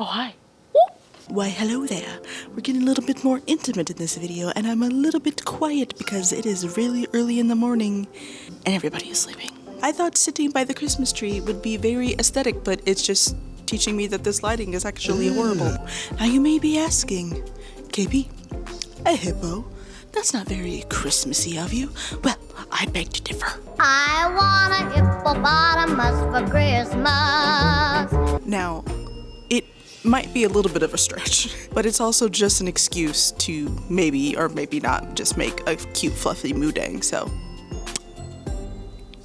Oh, hi. Why, hello there. We're getting a little bit more intimate in this video, and I'm a little bit quiet because it is really early in the morning and everybody is sleeping. I thought sitting by the Christmas tree would be very aesthetic, but it's just teaching me that this lighting is actually horrible. Now you may be asking, KP, a hippo? That's not very Christmassy of you. Well, I beg to differ. I want a hippopotamus for Christmas. Now, it might be a little bit of a stretch, but it's also just an excuse to maybe or maybe not just make a cute fluffy Moo Deng, so.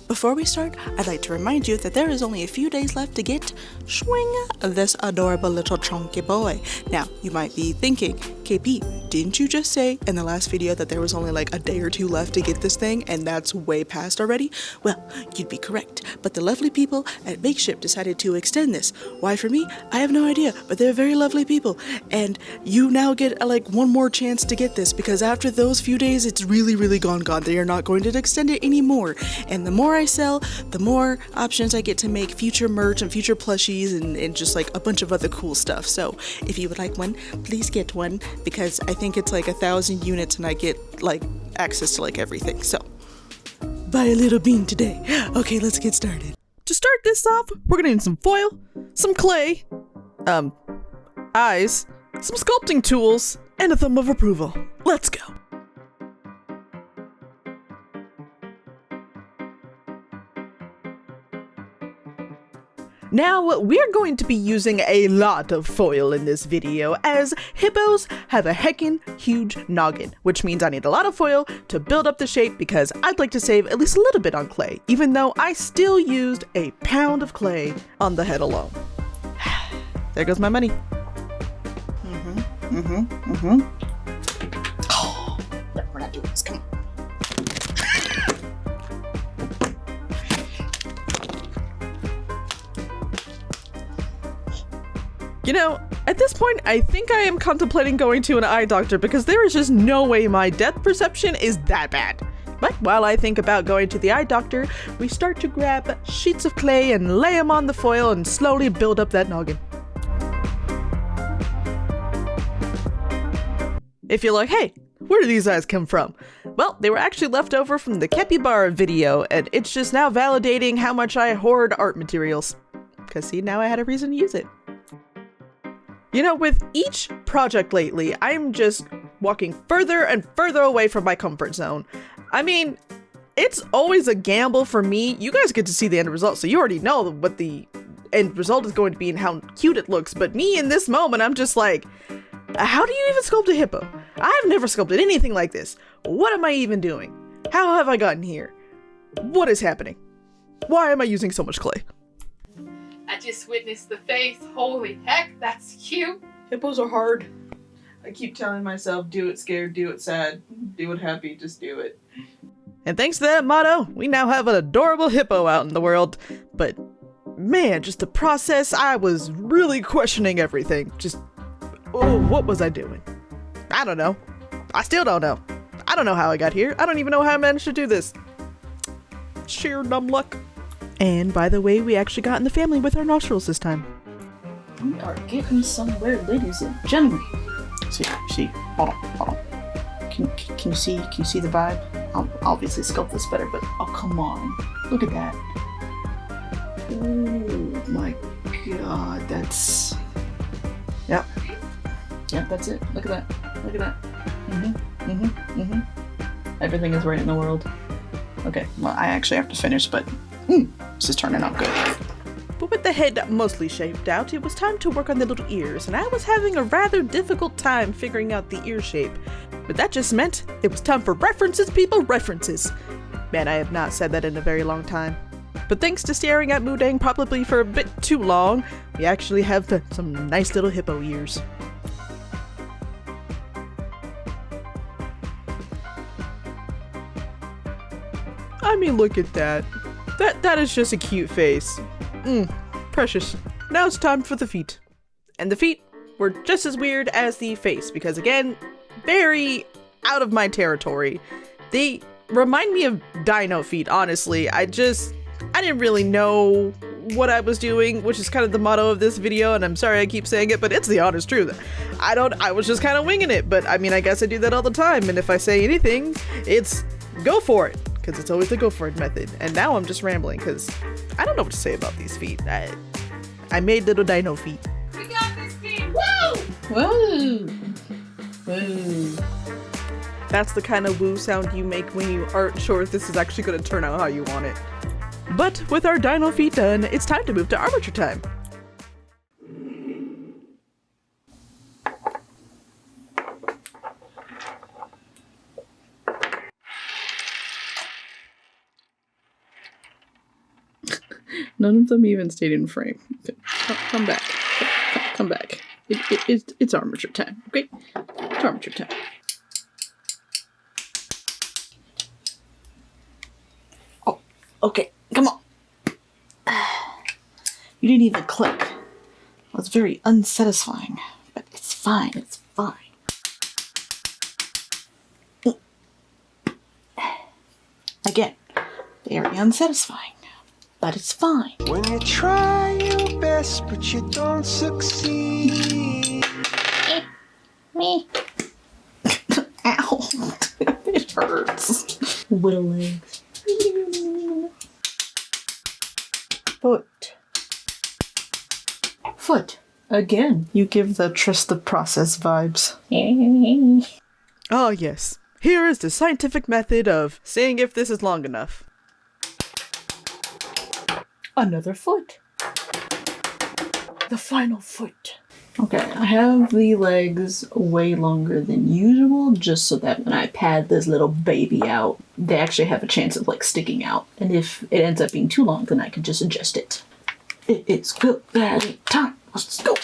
Before we start, I'd like to remind you that there is only a few days left to get swing this adorable little chunky boy. Now, you might be thinking, KP, didn't you just say in the last video that there was only like a day or two left to get this thing and that's way past already? Well, you'd be correct, but the lovely people at Makeship decided to extend this. Why for me? I have no idea, but they're very lovely people, and you now get like one more chance to get this because after those few days, it's really gone. They are not going to extend it anymore, and the more I sell, the more options I get to make future merch and future plushies and just like a bunch of other cool stuff. So if you would like one, please get one because I think it's like 1,000 units and I get like access to like everything. So buy a little bean today. Okay, let's get started. To start this off, we're gonna need some foil, some clay, eyes, some sculpting tools, and a thumb of approval. Let's go. Now, we're going to be using a lot of foil in this video, as hippos have a heckin' huge noggin, which means I need a lot of foil to build up the shape because I'd like to save at least a little bit on clay, even though I still used a pound of clay on the head alone. There goes my money. Oh, no, we're not doing this. Come on. You know, at this point, I think I am contemplating going to an eye doctor because there is just no way my depth perception is that bad. But while I think about going to the eye doctor, we start to grab sheets of clay and lay them on the foil and slowly build up that noggin. If you're like, hey, where do these eyes come from? Well, they were actually left over from the capybara video, and it's just now validating how much I hoard art materials. Because see, now I had a reason to use it. You know, with each project lately, I'm just walking further and further away from my comfort zone. I mean, it's always a gamble for me. You guys get to see the end result, so you already know what the end result is going to be and how cute it looks. But me, in this moment, I'm just like, how do you even sculpt a hippo? I've never sculpted anything like this. What am I even doing? How have I gotten here? What is happening? Why am I using so much clay? I just witnessed the face. Holy heck, that's cute. Hippos are hard. I keep telling myself, do it scared, do it sad, do it happy, just do it. And thanks to that motto, we now have an adorable hippo out in the world. But man, just the process, I was really questioning everything. Just, oh, what was I doing? I don't know. I still don't know. I don't know how I got here. I don't even know how I managed to do this. Sheer dumb luck. And by the way, we actually got in the family with our nostrils this time. We are getting somewhere, ladies and gentlemen. See, hold on. Can you see the vibe? I'll obviously sculpt this better, but oh, come on. Look at that. Oh my god, that's... Yep, that's it. Look at that. Everything is right in the world. Okay, well, I actually have to finish, but this is turning out good. But with the head mostly shaped out, it was time to work on the little ears, and I was having a rather difficult time figuring out the ear shape. But that just meant it was time for references, people, references. Man, I have not said that in a very long time. But thanks to staring at Moo Deng probably for a bit too long, we actually have some nice little hippo ears. I mean, look at that. That is just a cute face. Precious. Now it's time for the feet. And the feet were just as weird as the face, because again, very out of my territory. They remind me of dino feet, honestly. I didn't really know what I was doing, which is kind of the motto of this video, and I'm sorry I keep saying it, but it's the honest truth. I was just kind of winging it, but I mean, I guess I do that all the time, and if I say anything, it's go for it, because it's always the go for it method. And now I'm just rambling, because I don't know what to say about these feet. I made little dino feet. We got this feet. Woo! Woo! Woo! That's the kind of woo sound you make when you aren't sure if this is actually going to turn out how you want it. But with our dino feet done, it's time to move to Armature Time. None of them even stayed in frame. Okay, come back. Come back. It's Armature Time, okay? It's Armature Time. Oh, okay, come on. You didn't even click. It was very unsatisfying, but it's fine, it's fine. Again, very unsatisfying. But it's fine. When you try your best, but you don't succeed. Me. Ow. It hurts. Little legs. Foot. Again, you give the trust the process vibes. Oh yes, here is the scientific method of seeing if this is long enough. Another foot. The final foot. Okay, I have the legs way longer than usual, just so that when I pad this little baby out, they actually have a chance of like sticking out. And if it ends up being too long, then I can just adjust it. It's Quilt B Time. Let's go.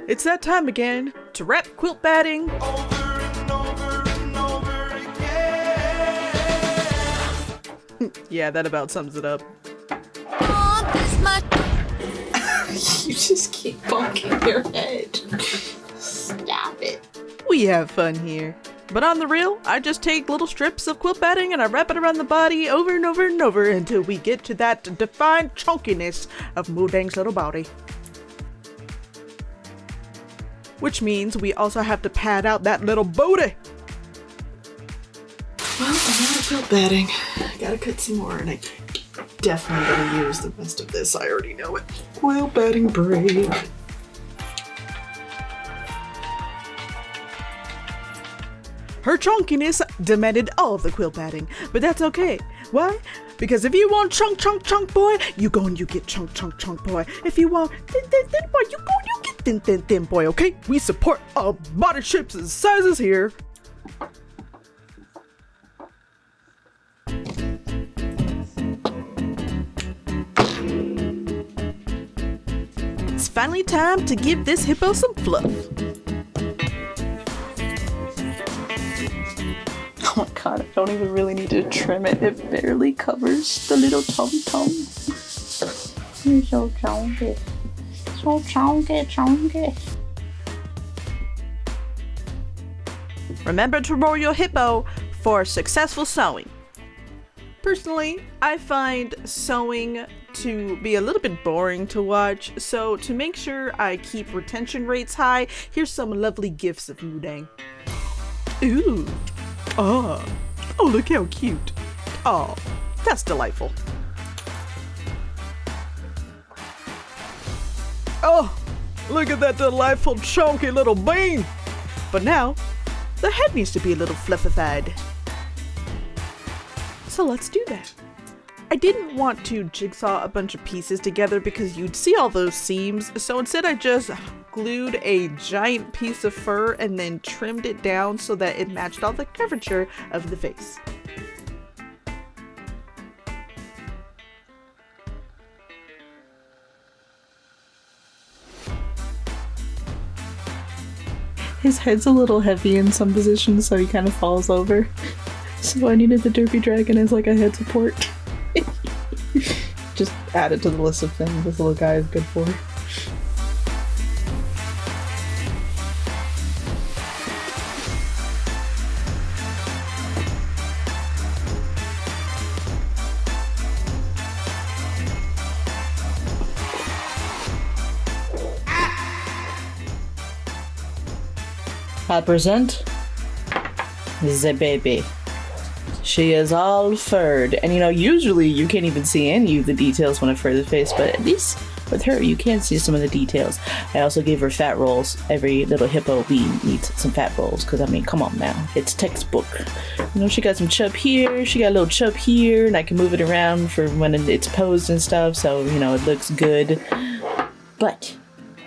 It's that time again to wrap quilt batting. Yeah, that about sums it up. You just keep bonking your head. Stop it. We have fun here. But on the real, I just take little strips of quilt batting and I wrap it around the body over and over and over until we get to that defined chunkiness of Moo Deng's little body. Which means we also have to pad out that little booty. Well, I'm out of quilt batting. I gotta cut some more, and I definitely gonna use the rest of this. I already know it. Quilt batting break. Her chunkiness demanded all of the quilt batting, but that's okay. Why? Because if you want chunk, chunk, chunk boy, you go and you get chunk, chunk, chunk boy. If you want thin, thin, thin boy, you go and you get thin, thin, thin boy, okay? We support all body shapes and sizes here. It's finally time to give this hippo some fluff. Oh my god, I don't even really need to trim it. It barely covers the little tum-tum. You're so chunky. So chunky, chunky. Remember to roll your hippo for successful sewing. Personally, I find sewing to be a little bit boring to watch, so to make sure I keep retention rates high, here's some lovely gifs of Moo Deng. Ooh. Oh, look how cute. Oh, that's delightful. Oh, look at that delightful chunky little bean. But now, the head needs to be a little fluffified. So let's do that. I didn't want to jigsaw a bunch of pieces together because you'd see all those seams, so instead I just glued a giant piece of fur and then trimmed it down so that it matched all the curvature of the face. His head's a little heavy in some positions, so he kind of falls over. So I needed the Derpy Dragon as like a head support. Just add it to the list of things this little guy is good for. I present the baby. She is all furred, and you know, usually you can't even see any of the details when I fur the face, but at least with her, you can see some of the details. I also gave her fat rolls. Every little hippo bee needs some fat rolls, because I mean, come on now, it's textbook. You know, she got some chub here, she got a little chub here, and I can move it around for when it's posed and stuff, so, you know, it looks good. But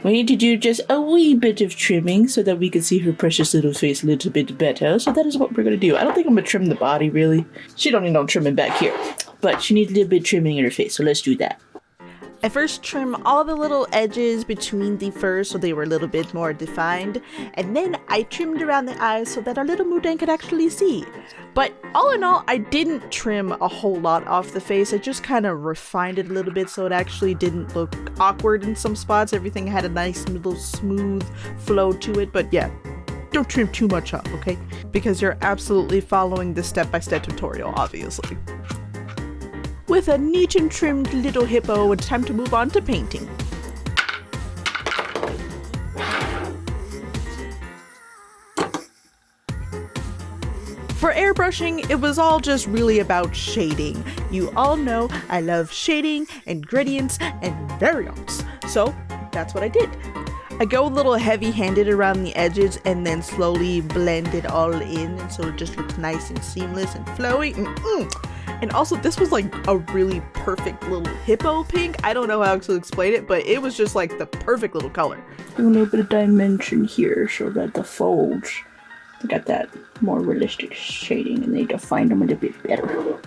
we need to do just a wee bit of trimming so that we can see her precious little face a little bit better. So that is what we're going to do. I don't think I'm going to trim the body, really. She don't need no trimming back here. But she needs a little bit of trimming in her face, so let's do that. I first trim all the little edges between the fur so they were a little bit more defined, and then I trimmed around the eyes so that our little Moo Deng could actually see. But all in all, I didn't trim a whole lot off the face. I just kind of refined it a little bit so it actually didn't look awkward in some spots. Everything had a nice little smooth flow to it, but yeah, don't trim too much off, okay? Because you're absolutely following the step-by-step tutorial, obviously. With a neat and trimmed little hippo, it's time to move on to painting. For airbrushing, it was all just really about shading. You all know I love shading and gradients and variants, so that's what I did. I go a little heavy-handed around the edges and then slowly blend it all in, and so it just looks nice and seamless and flowy. And also, this was like a really perfect little hippo pink. I don't know how to explain it, but it was just like the perfect little color. A little bit of dimension here so that the folds got that more realistic shading and they defined them a little bit better.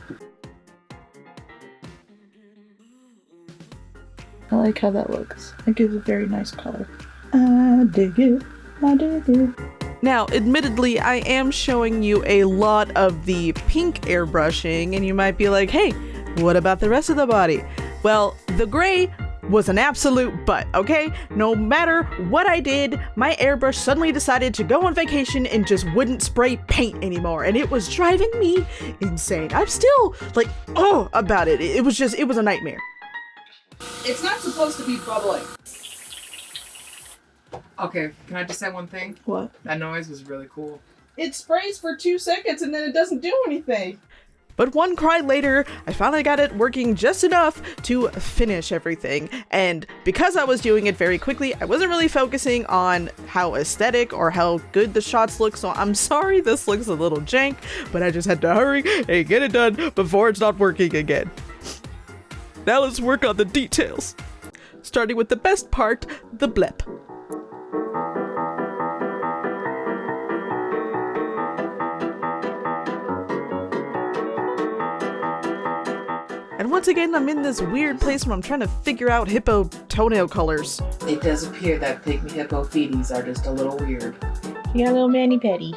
I like how that looks. It gives a very nice color. I dig it. I dig it. Now, admittedly, I am showing you a lot of the pink airbrushing, and you might be like, hey, what about the rest of the body? Well, the gray was an absolute butt, okay? No matter what I did, my airbrush suddenly decided to go on vacation and just wouldn't spray paint anymore, and it was driving me insane. I'm still like, oh, about it. It was a nightmare. It's not supposed to be bubbling. Okay, can I just say one thing? What? That noise was really cool. It sprays for 2 seconds and then it doesn't do anything. But one cry later, I finally got it working just enough to finish everything. And because I was doing it very quickly, I wasn't really focusing on how aesthetic or how good the shots look. So I'm sorry this looks a little jank, but I just had to hurry and get it done before it's not working again. Now let's work on the details. Starting with the best part, the blep. And once again, I'm in this weird place where I'm trying to figure out hippo toenail colors. It does appear that pygmy hippo feeties are just a little weird. You got a little mani-pedi.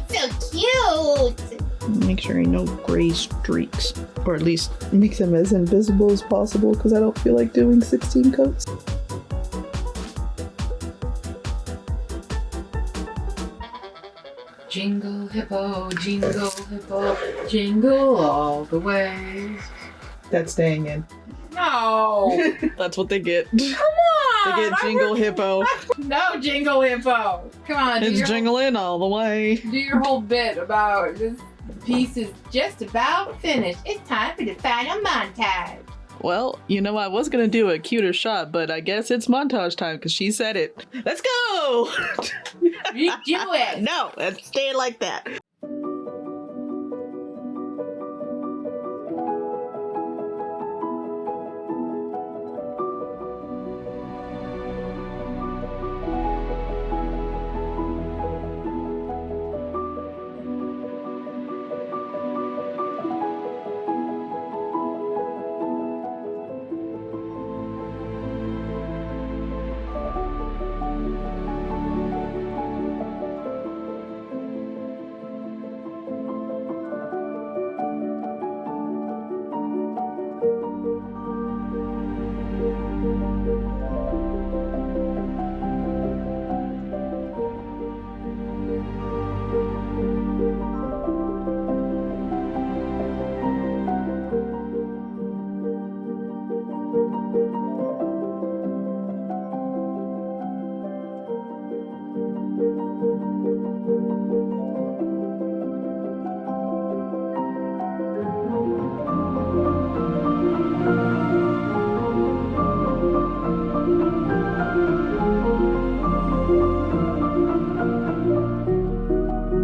So cute! Make sure ain't no gray streaks. Or at least make them as invisible as possible, because I don't feel like doing 16 coats. Jingle hippo, jingle all the way. That's staying in. No! That's what they get. Come on! They get jingle hippo. No jingle hippo! Come on, It's jingling all the way. do your whole bit about this piece is just about finished. It's time for the final montage. Well, you know, I was gonna do a cuter shot, but I guess it's montage time because she said it. Let's go! You do it! No, let's stay like that.